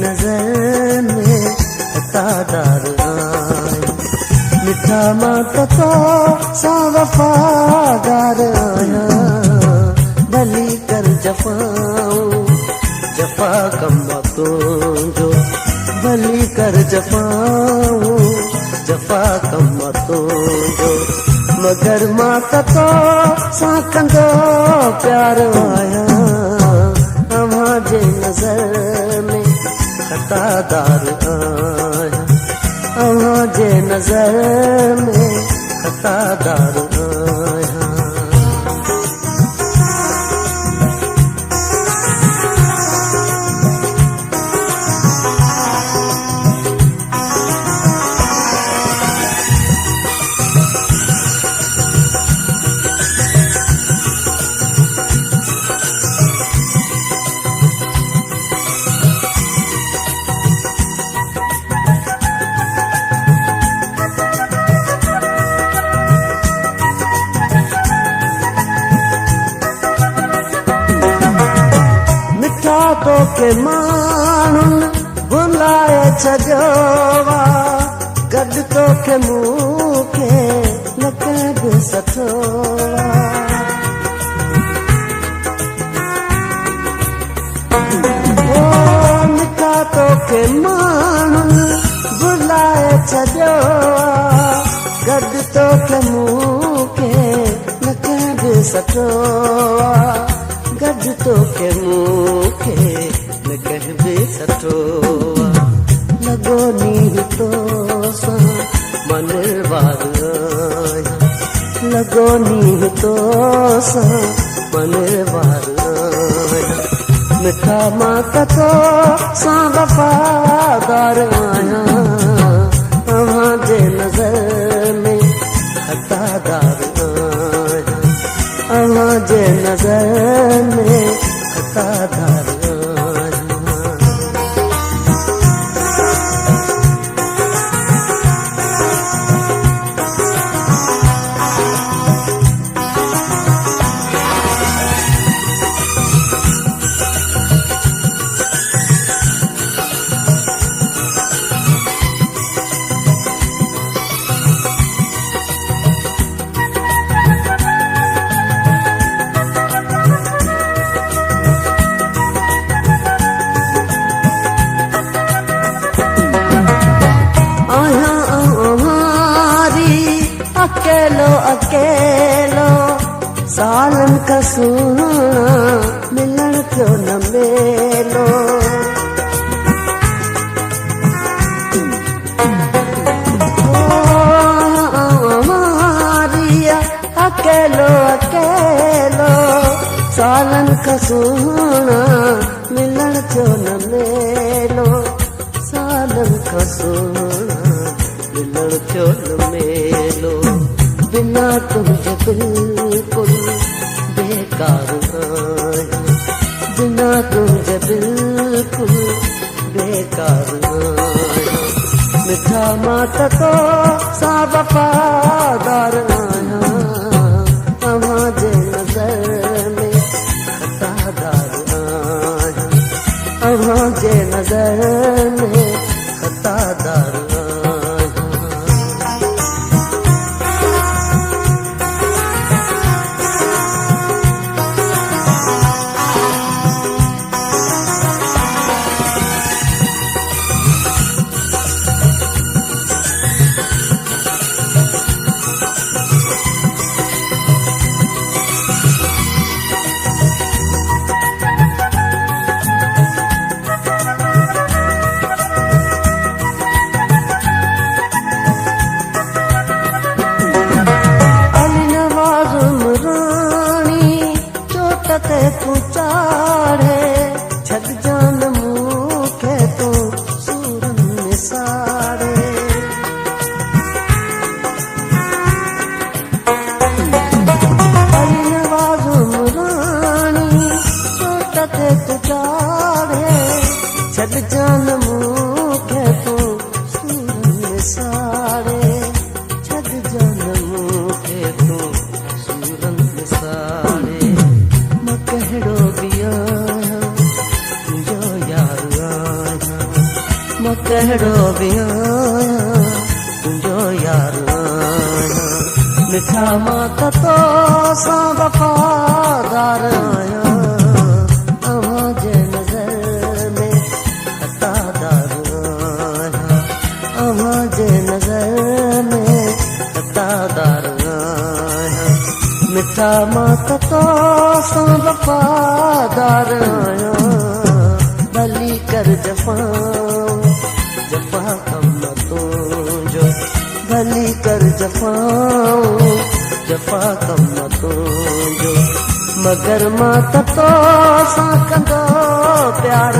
नजर में तादार आया मिठा मात तो सा वफादार आया भली कर जफाऊं जफा कम जो भली कर जफाऊं जफा कम जो मगर मात तो सा कंदो प्यार आया हमारे नजर में खतादार आया हमारे नजर में खतादार आया तो के मानुन बुलाए छजोवा गड तो के मुँह के नकद सठोवा ओ मिठा तो के मानुन बुलाए छजोवा गड तो के मुँह के नकद सठोवा गज तो के मुँह के न कहबे सठोवा लगो नी तो सा मनवार आया लगो नी तो सा मनवार आया मिठा माता तो सा वफादार आया हमारे नजर में खतादार आया हमारे नजर में खतादार अकेलो अकेलो सालन का सुना मिलन क्यों न मेलो मारिया अकेलो अकेलो सालन का सुना मिलन क्यों न मेलो सालन का सुना मिलन क्यों न मेलो बिना तुझे बिल्कुल बेकार आया बिना तुझे बिल्कुल बेकार आया मिठा माता तो सा वफादार आया हमारे नजर में खतादार आया हमारे नजर में खतादार तू चाढ़े छद जान मुखे तू सूरन निसारे रानी छोटते तू चाढ़े छद जान मुखे तू सूरन निसारे छद जान मुखे तू सूरन निसारे कहिड़ो बि आहियां जो यार आहियां मां कहिड़ो बि आहियां तुंहिंजो यार आहियां मिठा मां त तोसां वफ़ादार आहियां अव्हां जे नज़र में खतादार आहियां अव्हां जे नज़र में खतादार आहियां मिठा मां त तोसां वफ़ादार आहियां भली कर जफ़ाऊं जफ़ा कम न तुंहिंजो भली कर जफ़ाऊं जफ़ा कम न तुंहिंजो मगर मां त तोसां कंदो प्यार